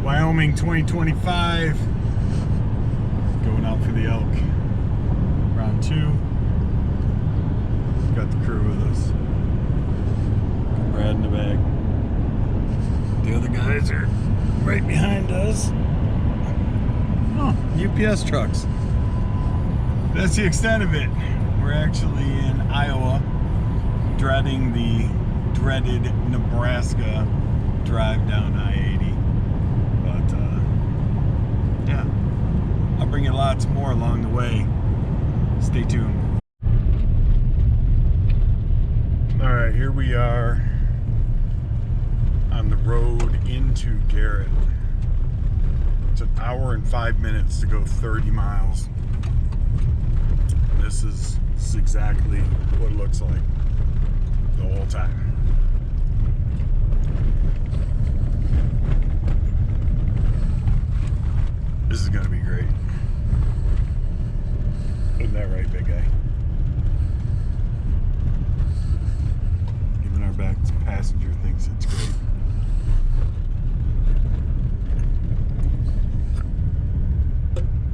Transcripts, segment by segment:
Wyoming 2025. Going out for the elk. Round 2. Got the crew with us. Got Brad in the back. The other guys are right behind us. Oh, UPS trucks. That's the extent of it. We're actually in Iowa, dreading the dreaded Nebraska drive down I-80. But yeah, I'll bring you lots more along the way. Stay tuned. All right, here we are on the road into Garret. It's an hour and 5 minutes to go 30 miles. This is exactly what it looks like the whole time. This is gonna be great. Isn't that right, big guy? Even our back passenger thinks it's great.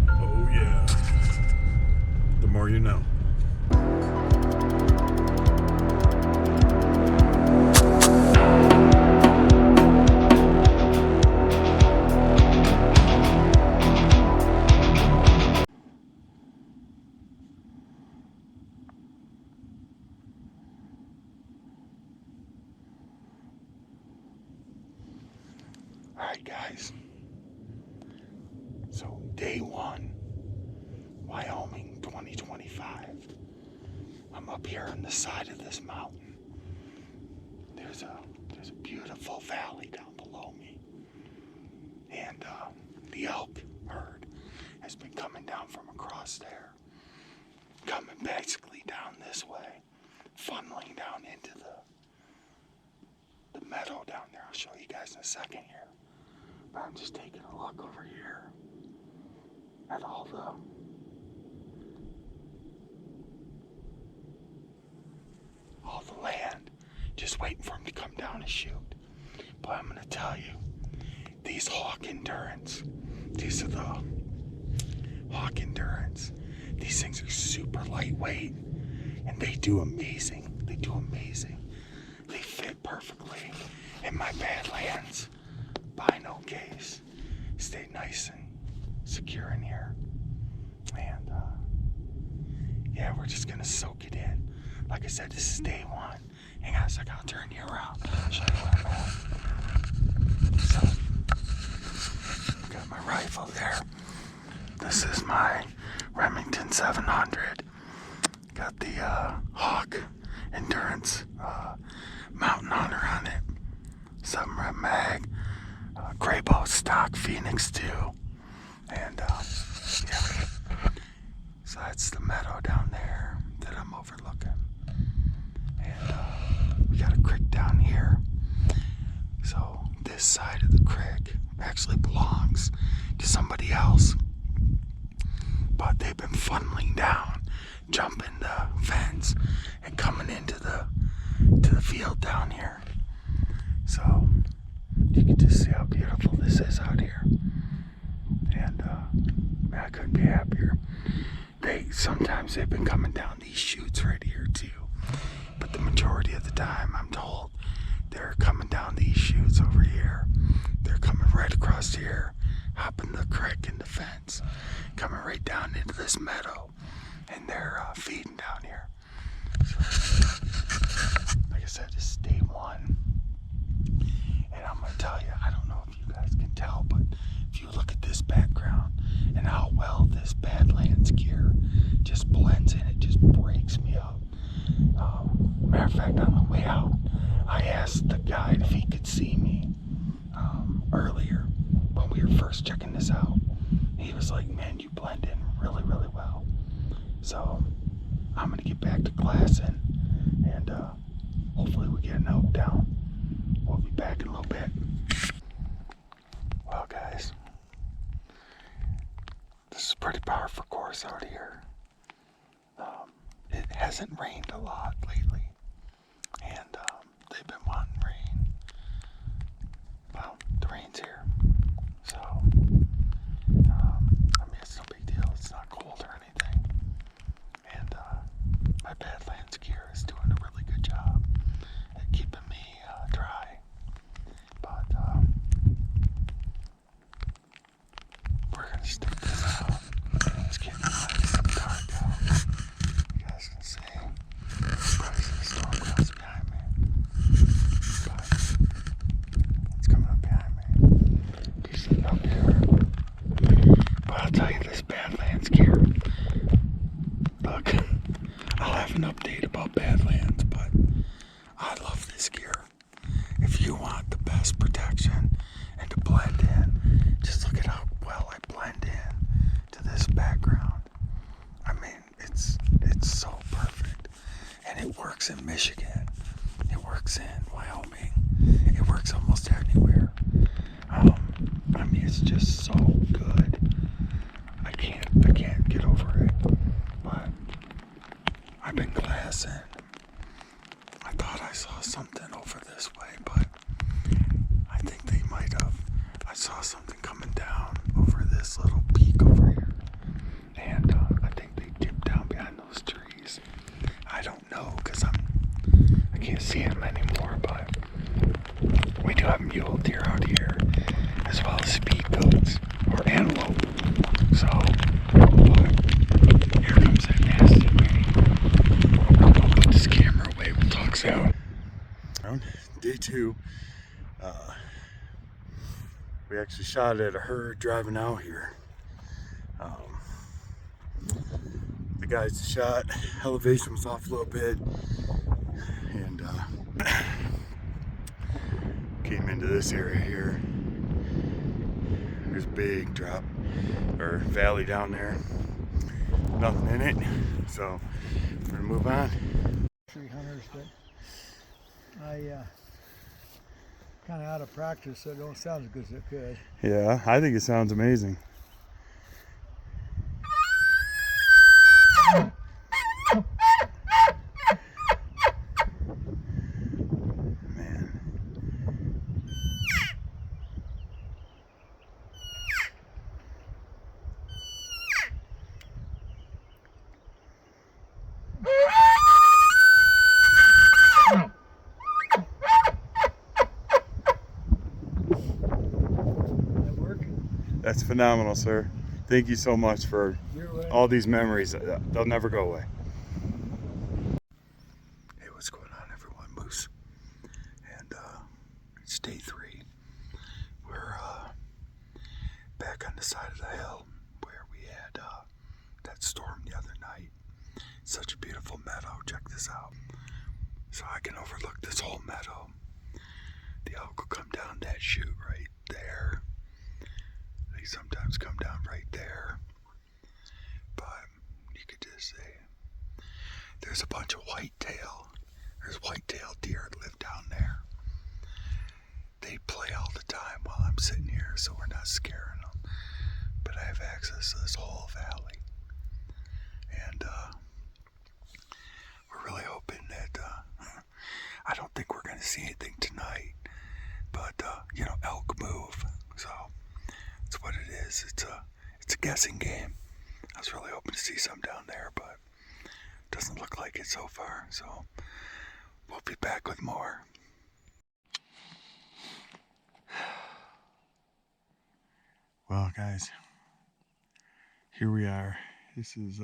Oh yeah. The more you know. Alright guys, so day 1, Wyoming 2025. I'm up here on the side of this mountain. There's a beautiful valley down below me. And the elk herd has been coming down from across there. Coming basically down this way, funneling down into the meadow down there. I'll show you guys in a second here. But I'm just taking a look over here at all the land, just waiting for them to come down and shoot. But I'm gonna tell you, these Hawke Endurance, these are the Hawke Endurance. These things are super lightweight, and they do amazing. They do amazing. They fit perfectly in my Badlands Bino case. Stay nice and secure in here. And yeah, we're just gonna soak it in. Like I said, this is day 1. Hang on a second, I'll turn you around. Show you where I'm at. So, got my rifle there. This is my Remington 700. Got the Hawke Endurance Mountain Hunter on it. 7 mag. Grayboe Stock Phoenix 2. And yeah. So that's the meadow down there that I'm overlooking. And we got a creek down here. So this side of the creek actually belongs to somebody else. But they've been funneling down, jumping the fence and coming into the field down here. So you can just see how beautiful this is out here. And I couldn't be happier. Sometimes they've been coming down these chutes right here too. But the majority of the time, I'm told, they're coming down these chutes over here. They're coming right across here, hopping the creek and the fence, coming right down into this meadow, and they're feeding down here. So, like I said, this is day 1. And I'm going to tell you, I don't know if you guys can tell, but if you look at this background and how well this Badlands Gear just blends in, it just breaks me up. Matter of fact, on the way out, I asked the guide if he could see me earlier when we were first checking this out. He was like, man, you blend in really, really well. So I'm going to get back to glassing, and hopefully we get an elk down. We'll be back in a little bit. Well, guys, this is a pretty powerful course out here. It hasn't rained a lot lately, and they've been wanting rain. Well, the rain's here, works in Michigan. It works in Wyoming. It works almost anywhere. I mean, it's just so good. I can't get over it. But I've been glassing. I thought I saw something over this way, but I think they might have. I saw something coming down over this little peak over here. And I think they dipped down behind those trees. I don't know, because I can't see them anymore, but we do have mule deer out here, as well as speed goats, or antelope. So, but here comes that nasty rain. I'll put this camera away, we'll talk soon. Day 2, we actually shot at a herd driving out here. The guys shot, elevation was off a little bit, and came into this area here. There's a big drop, or valley down there. Nothing in it, so we're gonna move on. Tree hunters, but I kind of out of practice, so it don't sound as good as it could. Yeah, I think it sounds amazing. Man. That work? That's phenomenal, sir. Thank you so much for all these memories. They'll never go away. Hey, what's going on, everyone? Moose. And it's day 3. We're back on the side of the hill where we had that storm the other night. Such a beautiful meadow. Check this out. So I can overlook this whole meadow. The elk will come down that chute right there. They sometimes come down right there. But you could just see there's a bunch of whitetail. There's whitetail deer that live down there. They play all the time while I'm sitting here, so we're not scaring them. But I have access to this whole valley. And we're really hoping that I don't think we're going to see anything tonight. But, elk move. So that's what it is. It's a guessing game. I was really hoping to see some down there, but it doesn't look like it so far. So we'll be back with more. Well, guys, here we are. This is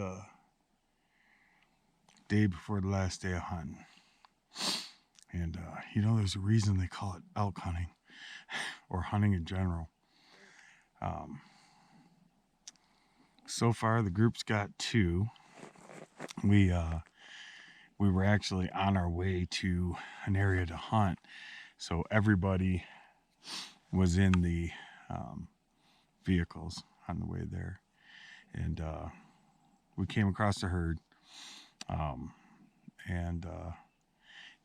day before the last day of hunting. And there's a reason they call it elk hunting, or hunting in general. So far, the group's got 2. We were actually on our way to an area to hunt, so everybody was in the vehicles on the way there, and we came across the herd, and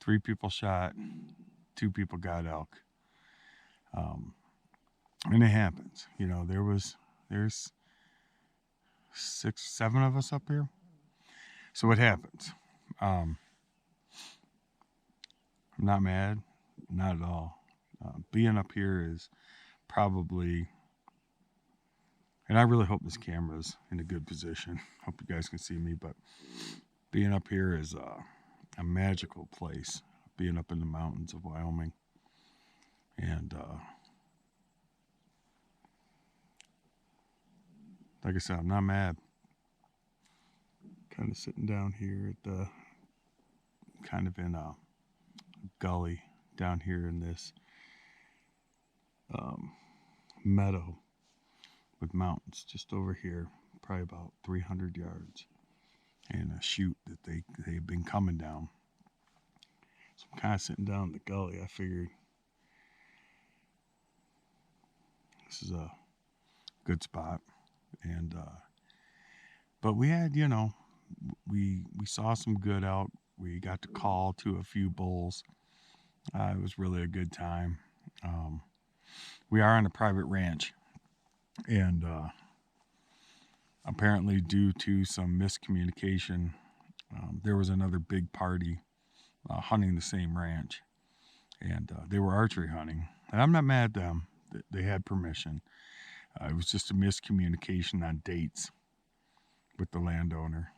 3 people shot, 2 people got elk, and it happens. There's 6, 7 of us up here, so it happens. I'm not mad, not at all. Being up here is probably, and I really hope this camera's in a good position. Hope you guys can see me, but being up here is a magical place, being up in the mountains of Wyoming. And like I said, I'm not mad. Kind of sitting down here at the, kind of in a gully down here in this meadow with mountains just over here, probably about 300 yards, and a chute that they've been coming down. So I'm kind of sitting down in the gully. I figured this is a good spot, and but we had, we saw some good elk. We got to call to a few bulls. It was really a good time. We are on a private ranch, and apparently due to some miscommunication, there was another big party hunting the same ranch, and they were archery hunting. And I'm not mad at them. They had permission. It was just a miscommunication on dates with the landowner.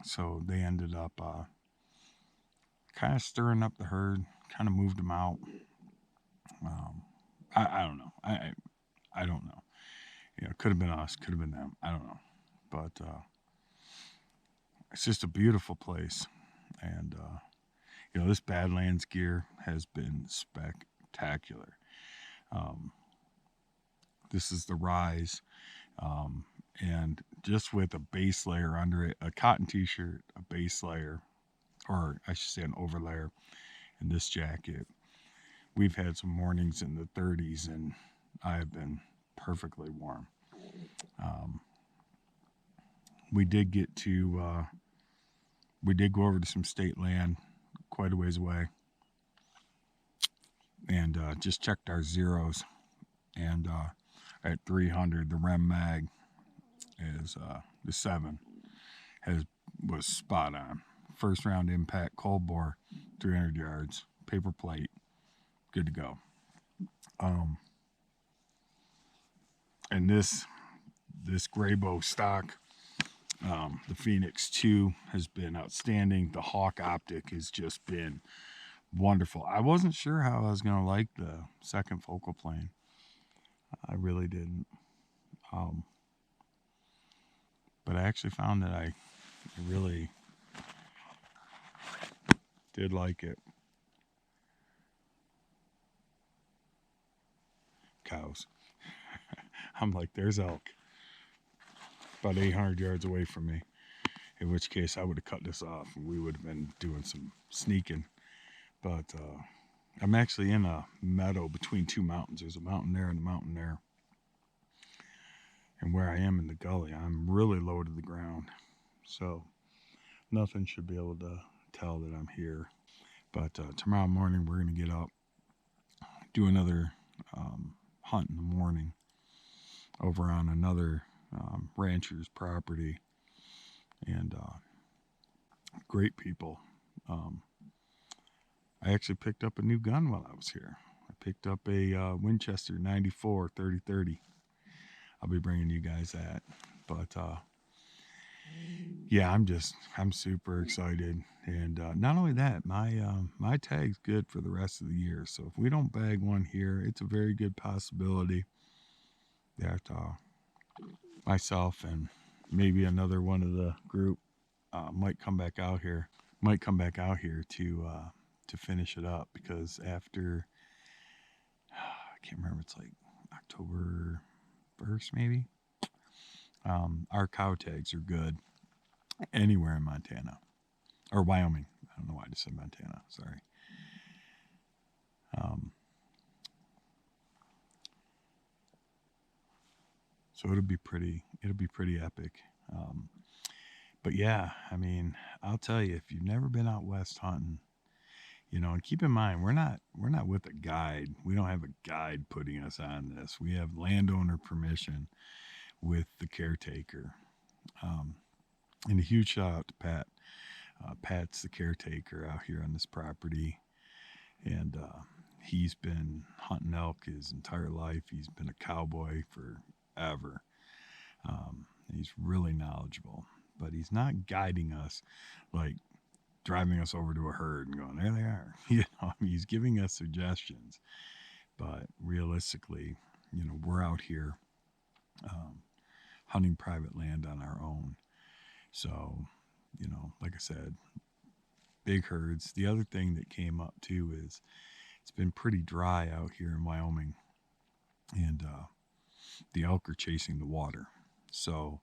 So they ended up kind of stirring up the herd, kind of moved them out. I don't know. I don't know. It could have been us, could have been them. I don't know. But it's just a beautiful place. And, this Badlands Gear has been spectacular. This is the Rise. And just with a base layer under it, a cotton t-shirt, a base layer, or I should say an overlayer, and this jacket. We've had some mornings in the 30s, and I have been perfectly warm. We did go over to some state land quite a ways away, and just checked our zeros, and at 300, the Rem mag is the 7 was spot on. First round impact, cold bore, 300 yards, paper plate, good to go. And this Grayboe Stock, the Phoenix 2 has been outstanding. The Hawke Optic has just been wonderful. I wasn't sure how I was going to like the second focal plane. I really didn't. But I actually found that I really did like it. Cows. I'm like, there's elk. About 800 yards away from me. In which case I would have cut this off and we would have been doing some sneaking. But I'm actually in a meadow between two mountains. There's a mountain there and a mountain there. And where I am in the gully, I'm really low to the ground. So nothing should be able to tell that I'm here. But tomorrow morning we're going to get up, do another hunt in the morning over on another rancher's property. And great people. I actually picked up a new gun while I was here. I picked up a Winchester 94 30-30. I'll be bringing you guys that. But yeah, I'm super excited. And not only that, my tag's good for the rest of the year. So if we don't bag one here, it's a very good possibility that myself and maybe another one of the group might come back out here to finish it up, because after I can't remember, it's like October 1st maybe. Our cow tags are good anywhere in Montana or Wyoming. I don't know why I just said Montana. Sorry. So it'll be pretty epic. But yeah, I mean, I'll tell you, if you've never been out west hunting, and keep in mind, we're not with a guide. We don't have a guide putting us on this. We have landowner permission with the caretaker. And a huge shout out to Pat. Pat's the caretaker out here on this property. And he's been hunting elk his entire life. He's been a cowboy forever. He's really knowledgeable. But he's not guiding us, like driving us over to a herd and going, there they are. He's giving us suggestions. But realistically, we're out here hunting private land on our own. So, like I said, big herds. The other thing that came up too is it's been pretty dry out here in Wyoming, and the elk are chasing the water. So,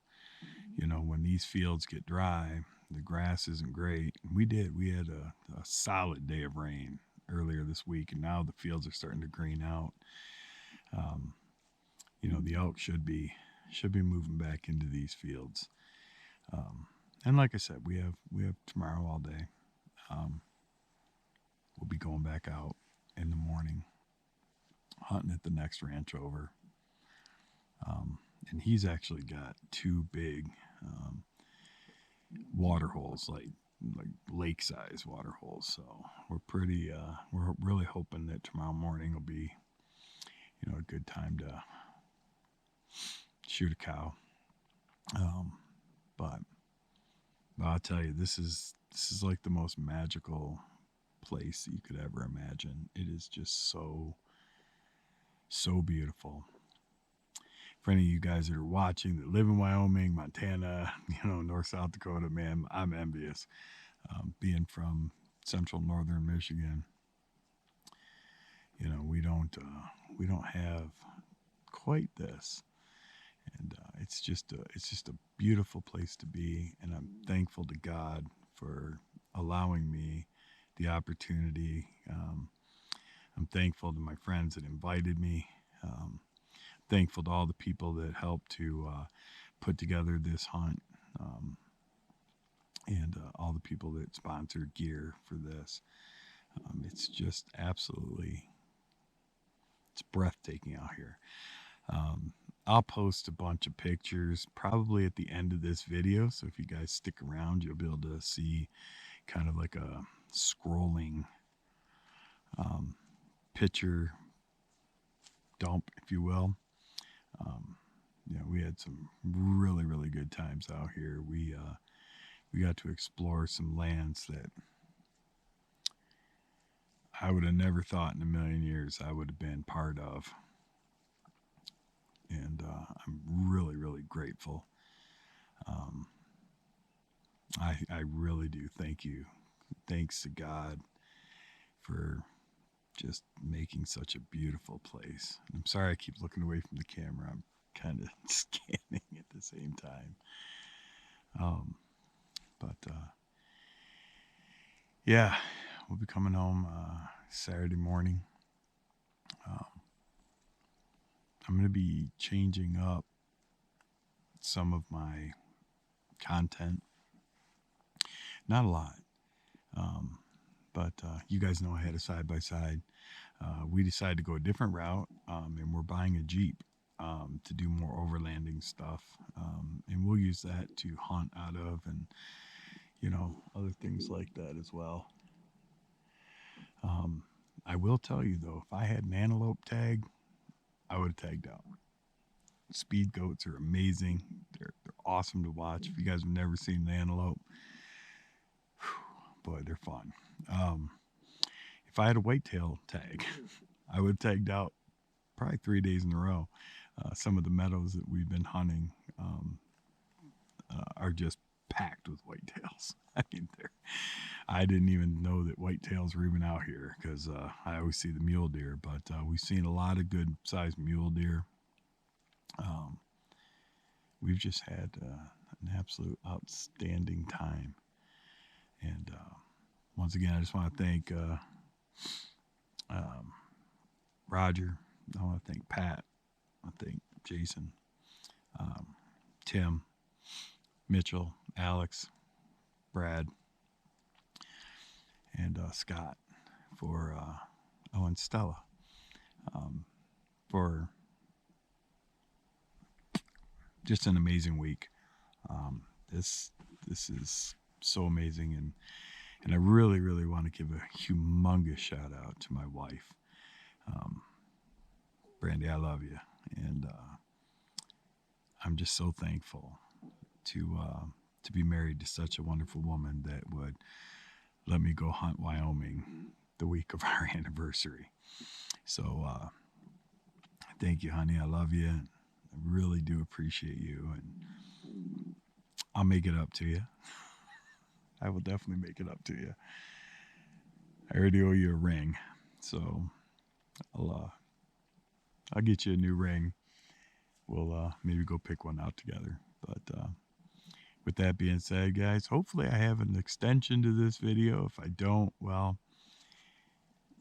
when these fields get dry, the grass isn't great. We had a solid day of rain earlier this week, and now the fields are starting to green out. The elk should be moving back into these fields. And like I said, we have tomorrow all day. We'll be going back out in the morning, hunting at the next ranch over. And he's actually got 2 big water holes, like lake size water holes. So we're really hoping that tomorrow morning will be, a good time to shoot a cow. But I'll tell you, this is like the most magical place you could ever imagine. It is just so beautiful. For any of you guys that are watching that live in Wyoming, Montana, North, South Dakota, man, I'm envious. Being from central northern Michigan, we don't have quite this, and it's just a beautiful place to be, and I'm thankful to God for allowing me the opportunity. I'm thankful to my friends that invited me. Thankful to all the people that helped to put together this hunt, and all the people that sponsored gear for this. It's just absolutely, it's breathtaking out here. I'll post a bunch of pictures probably at the end of this video, so if you guys stick around, you'll be able to see kind of like a scrolling picture dump, if you will. We had some really, really good times out here. We got to explore some lands that I would have never thought in a million years I would have been part of. And I'm really, really grateful. I really do thank you. Thanks to God for just making such a beautiful place. I'm sorry I keep looking away from the camera. I'm kind of scanning at the same time. But yeah, we'll be coming home Saturday morning. I'm going to be changing up some of my content. Not a lot. But you guys know I had a side-by-side. We decided to go a different route, and we're buying a Jeep to do more overlanding stuff. And we'll use that to hunt out of, and, other things like that as well. I will tell you, though, if I had an antelope tag, I would have tagged out. Speed goats are amazing. They're awesome to watch. If you guys have never seen an antelope, boy, they're fun. If I had a whitetail tag, I would have tagged out probably 3 days in a row. Some of the meadows that we've been hunting are just packed with whitetails. I mean, I didn't even know that whitetails were even out here, because I always see the mule deer, but we've seen a lot of good sized mule deer. We've just had an absolute outstanding time. And once again, I just want to thank Roger. I want to thank Pat. I want to thank Jason, Tim, Mitchell, Alex, Brad, and Scott for, and Stella, for just an amazing week. This is so amazing, and I really, really want to give a humongous shout out to my wife. Brandy, I love you, and I'm just so thankful to be married to such a wonderful woman that would let me go hunt Wyoming the week of our anniversary. So thank you, honey. I love you, and I really do appreciate you, and I'll make it up to you. I will definitely make it up to you. I already owe you a ring, so I'll get you a new ring. We'll maybe go pick one out together. But with that being said, guys, hopefully I have an extension to this video. If I don't, well,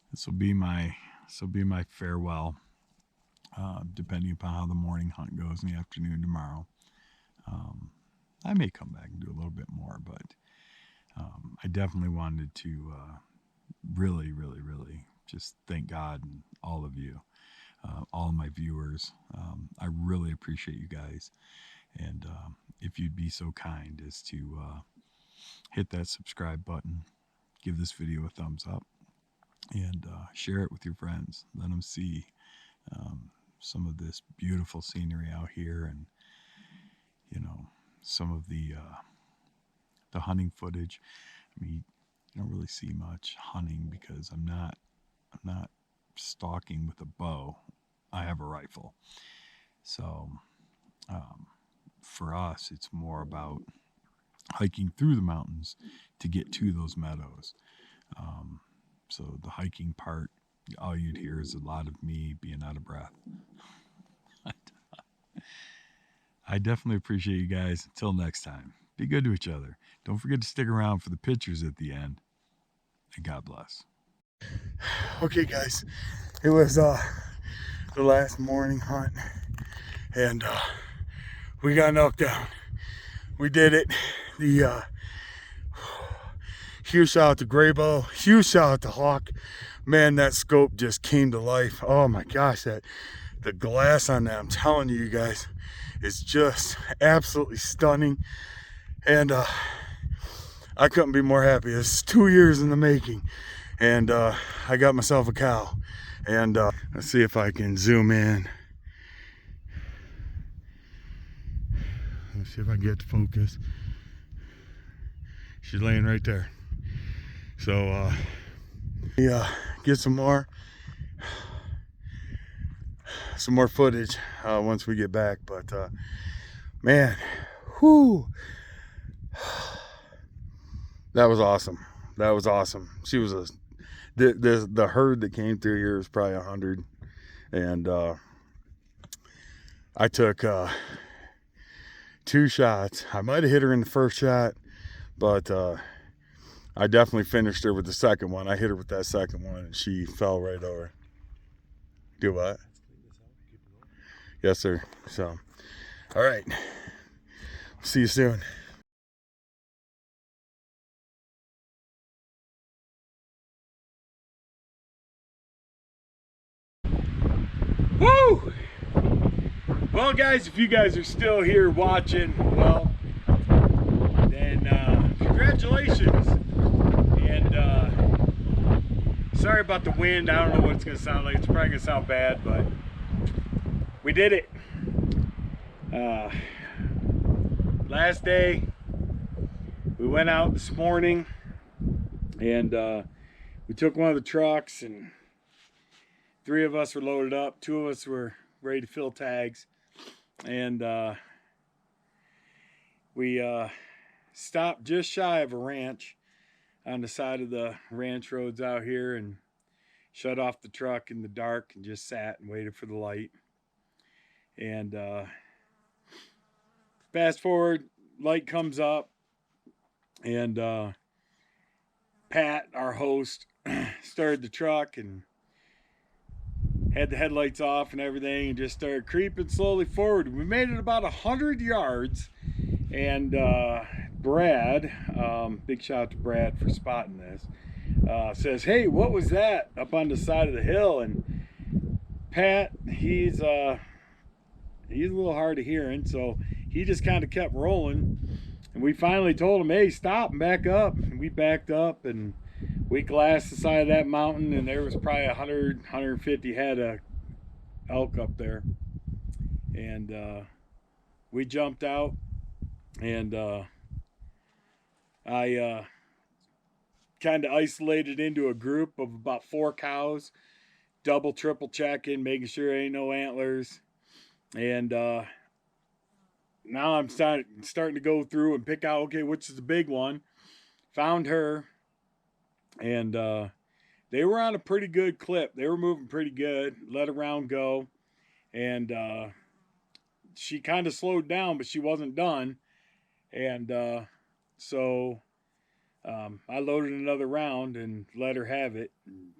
this will be my farewell, depending upon how the morning hunt goes in the afternoon tomorrow. I may come back and do a little bit more, but I definitely wanted to really just thank God and all of you, all of my viewers. I really appreciate you guys. And if you'd be so kind as to hit that subscribe button, give this video a thumbs up, and share it with your friends. Let them see some of this beautiful scenery out here, and some of the hunting footage. I mean, you don't really see much hunting because I'm not stalking with a bow. I have a rifle. So for us, it's more about hiking through the mountains to get to those meadows. So the hiking part, all you'd hear is a lot of me being out of breath. I definitely appreciate you guys. Until next time, be good to each other. Don't forget to stick around for the pictures at the end. And God bless. Okay, guys, it was the last morning hunt, and we got knocked down. We did it. The huge shout out to Grayboe, huge shout out to Hawke. Man, that scope just came to life. Oh my gosh, the glass on that, I'm telling you guys, is just absolutely stunning. And I couldn't be more happy. It's 2 years in the making, and I got myself a cow. And let's see if I can zoom in. Let's see if I can get to focus. She's laying right there. So get some more footage once we get back. But man, whoo, that was awesome. That was awesome. She was the herd that came through here was probably 100, and I took 2 shots. I might have hit her in the first shot, but I definitely finished her with the second one. I hit her with that second one, and she fell right over. Do what? Yes, sir. So, all right. See you soon. Woo! Well, guys, if you guys are still here watching, well, then congratulations. And sorry about the wind. I don't know what it's going to sound like. It's probably going to sound bad, but we did it. Last day, we went out this morning, and we took one of the trucks, and 3 of us were loaded up. 2 of us were ready to fill tags, and we stopped just shy of a ranch on the side of the ranch roads out here, and shut off the truck in the dark and just sat and waited for the light. And fast forward, light comes up, and Pat, our host, started the truck and had the headlights off and everything, and just started creeping slowly forward. We made it about 100 yards, and Brad, big shout out to Brad for spotting this, says, "Hey, what was that up on the side of the hill?" And Pat, he's a little hard of hearing, so he just kind of kept rolling, and we finally told him, "Hey, stop and back up." And we backed up, and we glassed the side of that mountain, and there was probably 150 head of elk up there. And we jumped out, and I kind of isolated into a group of about 4 cows, double, triple checking, making sure there ain't no antlers. And now I'm starting to go through and pick out, okay, which is the big one. Found her, and they were on a pretty good clip. They were moving pretty good. Let a round go, and she kind of slowed down, but she wasn't done. And so I loaded another round and let her have it.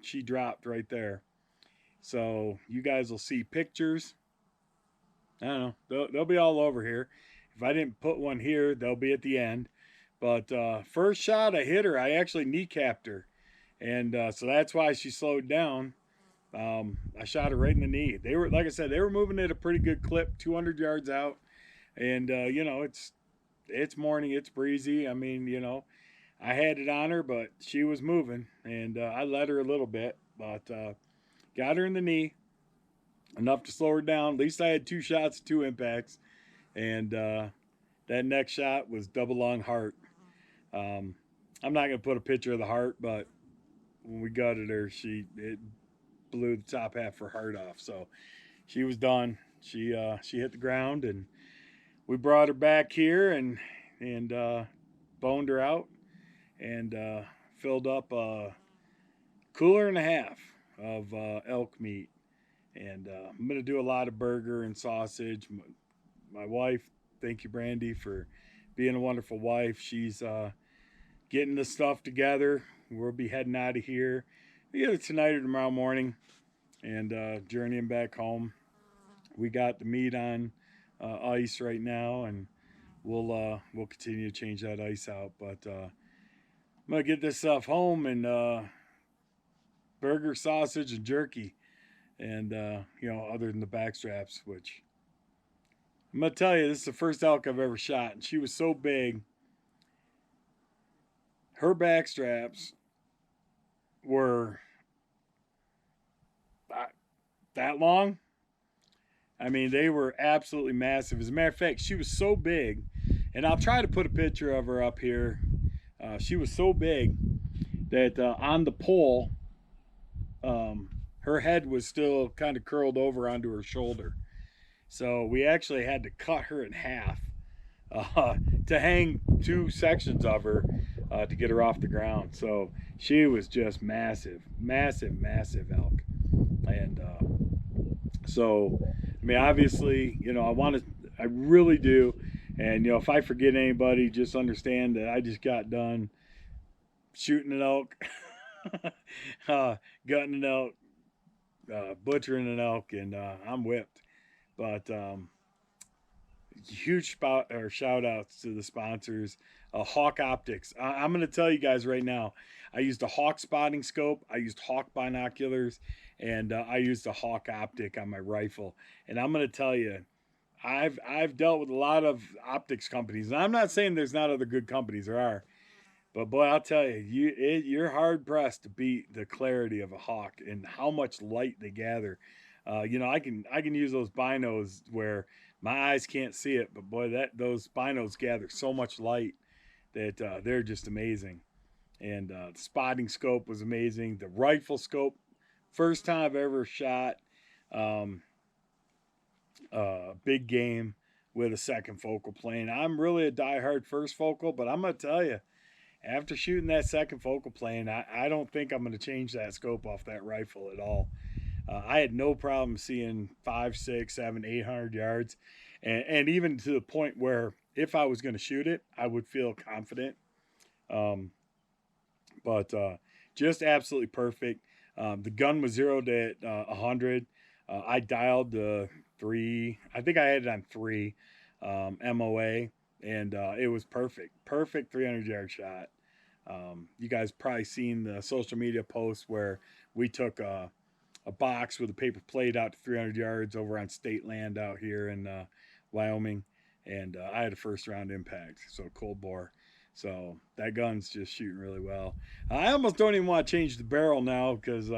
She dropped right there. So you guys will see pictures. I don't know. They'll be all over here. if I didn't put one here, they'll be at the end. But first shot I hit her, I actually kneecapped her. And so that's why she slowed down. I shot her right in the knee. They were, like I said, they were moving at a pretty good clip, 200 yards out. And, you know, it's morning, it's breezy. I mean, you know, I had it on her, but she was moving. And I let her a little bit, but got her in the knee, enough to slow her down. At least I had 2 shots, 2 impacts. And that next shot was double lung heart. I'm not going to put a picture of the heart, but when we gutted her, it blew the top half of her heart off. So she was done. She hit the ground, and we brought her back here and boned her out and filled up a cooler and a half of elk meat. And I'm gonna do a lot of burger and sausage. My wife, thank you, Brandy, for being a wonderful wife. She's getting the stuff together. We'll be heading out of here either tonight or tomorrow morning and journeying back home. We got the meat on ice right now, and we'll continue to change that ice out. But I'm gonna get this stuff home and burger, sausage, and jerky, and you know, other than the back straps, which I'm gonna tell you, this is the first elk I've ever shot, and she was so big. Her back straps were that long. I mean, they were absolutely massive. As a matter of fact, she was so big, and I'll try to put a picture of her up here. She was so big that on the pole, her head was still kind of curled over onto her shoulder. So we actually had to cut her in half to hang 2 sections of her to get her off the ground. So she was just massive, massive, massive elk. And so, I mean, obviously, you know, I really do. And, you know, if I forget anybody, just understand that I just got done shooting an elk, gutting an elk, butchering an elk, and I'm whipped. But huge shout outs to the sponsors. Hawke Optics. I'm going to tell you guys right now, I used a Hawke spotting scope, I used Hawke binoculars, and I used a Hawke optic on my rifle. And I'm going to tell you, I've dealt with a lot of optics companies, and I'm not saying there's not other good companies. There are, but boy, I'll tell you, you're hard pressed to beat the clarity of a Hawke and how much light they gather. You know, I can use those binos where my eyes can't see it, but boy, those binos gather so much light that they're just amazing. And the spotting scope was amazing. The rifle scope, first time I've ever shot big game with a second focal plane. I'm really a diehard first focal, but I'm gonna tell you, after shooting that second focal plane, I don't think I'm gonna change that scope off that rifle at all. I had no problem seeing 5, 6, 7, 800 yards, and even to the point where if I was going to shoot it, I would feel confident. But just absolutely perfect. The gun was zeroed at 100. I dialed the 3. I think I had it on 3 MOA, and it was perfect. Perfect 300-yard shot. You guys probably seen the social media posts where we took a box with a paper plate out to 300 yards over on state land out here in Wyoming, and I had a first round impact, so cold bore. So that gun's just shooting really well. I almost don't even want to change the barrel now because,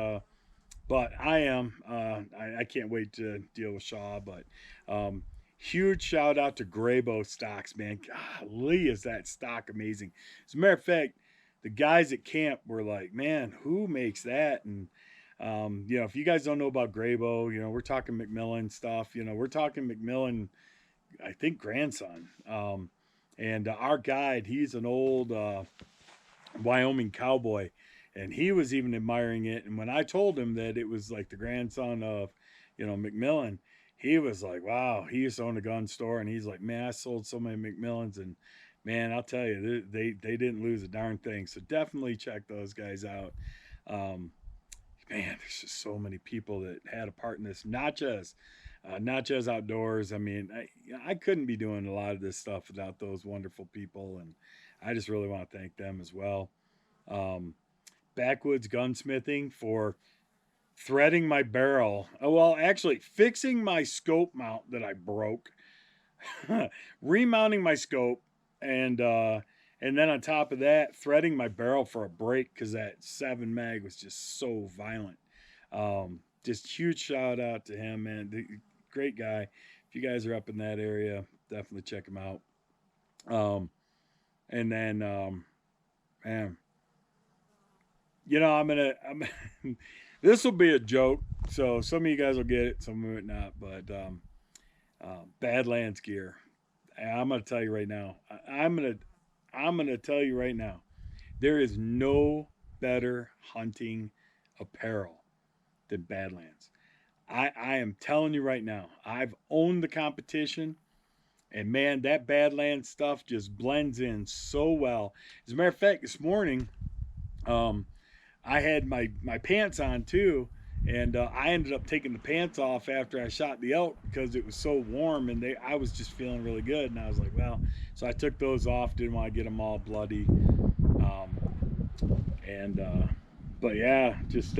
but I am. I can't wait to deal with Shaw. But huge shout out to Grayboe Stocks, man. Golly, is that stock amazing? As a matter of fact, the guys at camp were like, man, who makes that? And you know, if you guys don't know about Grayboe, you know, we're talking McMillan stuff. You know, we're talking McMillan, I think, grandson. And our guide, he's an old Wyoming cowboy, and he was even admiring it. And when I told him that it was like the grandson of, you know, McMillan, he was like, wow, he used to own a gun store. And he's like, man, I sold so many McMillans, and man, I'll tell you, they didn't lose a darn thing. So definitely check those guys out. Man, there's just so many people that had a part in this, not just Natchez Outdoors. I mean, I couldn't be doing a lot of this stuff without those wonderful people, and I just really want to thank them as well. Um, Backwoods Gunsmithing for threading my barrel. Oh, well, actually, fixing my scope mount that I broke, remounting my scope, and then on top of that, threading my barrel for a break because that 7 mag was just so violent. Just huge shout out to him, man. Great guy. If you guys are up in that area, definitely check him out. And then, man, I'm this will be a joke, so some of you guys will get it, some of it not. But Badlands Gear, I'm gonna tell you right now. I'm gonna tell you right now. There is no better hunting apparel than Badlands. I am telling you right now. I've owned the competition, and man, that Badlands stuff just blends in so well. As a matter of fact, this morning, I had my pants on too, and I ended up taking the pants off after I shot the elk because it was so warm, and I was just feeling really good, and I was like, well, so I took those off. Didn't want to get them all bloody, and but yeah, just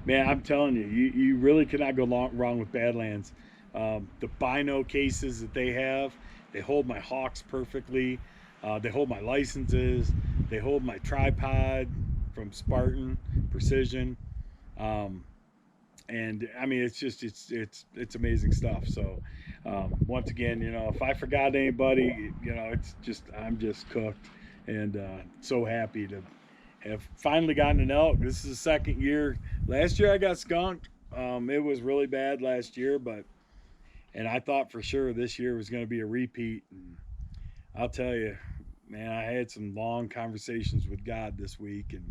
man, I'm telling you, you really cannot go wrong with Badlands. The bino cases that they hold my Hawks perfectly. They hold my licenses. They hold my tripod from Spartan Precision. And I mean, it's amazing stuff. So once again, if I forgot anybody, it's just I'm just cooked, and so happy to have finally gotten an elk. This is the second year. Last year I got skunked. It was really bad last year, and I thought for sure this year was going to be a repeat. And I'll tell you, man, I had some long conversations with God this week, and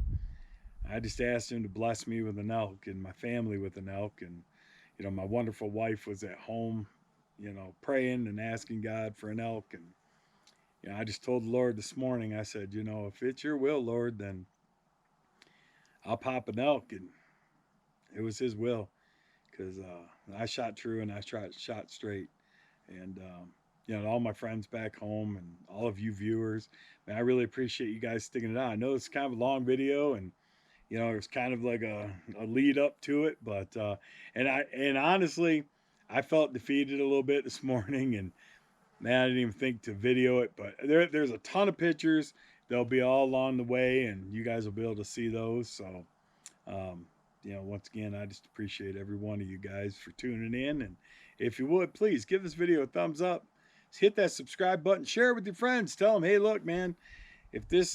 I just asked him to bless me with an elk and my family with an elk. And, my wonderful wife was at home, praying and asking God for an elk. And, I just told the Lord this morning, I said, if it's your will, Lord, then I'll pop an elk. And it was his will, because I shot true and I shot straight. And, all my friends back home and all of you viewers, man, I really appreciate you guys sticking it out. I know it's kind of a long video, and it was kind of like a lead up to it, but and honestly, I felt defeated a little bit this morning, and man, I didn't even think to video it, but there's a ton of pictures. They'll be all along the way, and you guys will be able to see those. So, once again, I just appreciate every one of you guys for tuning in, and if you would, please give this video a thumbs up. Just hit that subscribe button, share it with your friends, tell them, hey, look, man, if this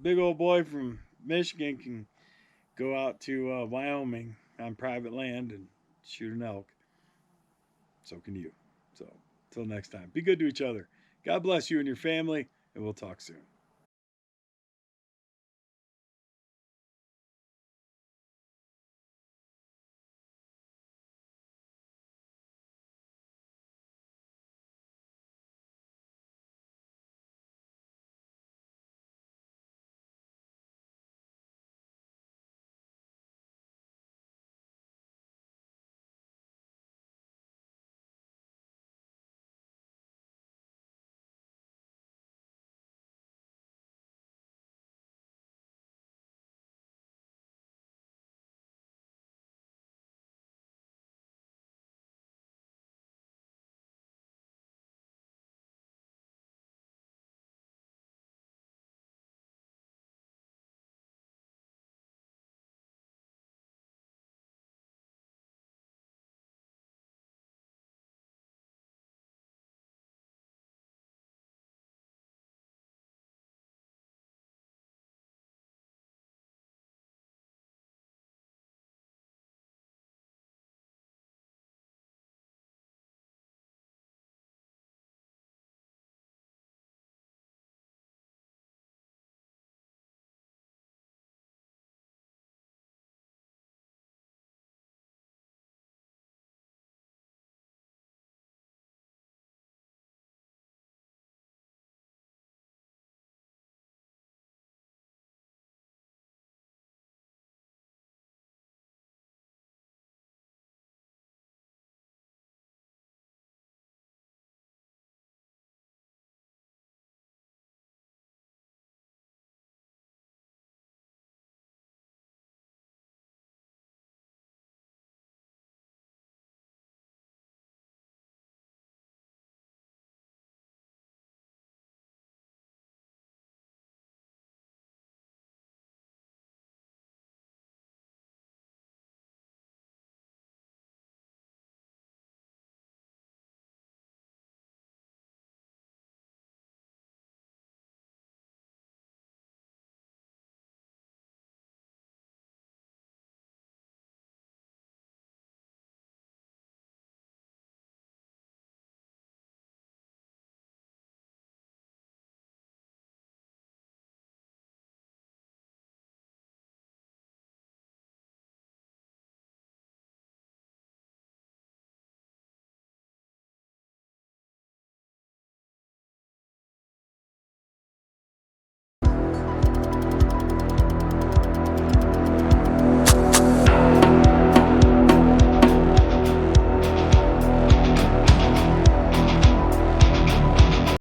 big old boy from Michigan can go out to Wyoming on private land and shoot an elk, so can you. So, until next time, be good to each other. God bless you and your family, and we'll talk soon.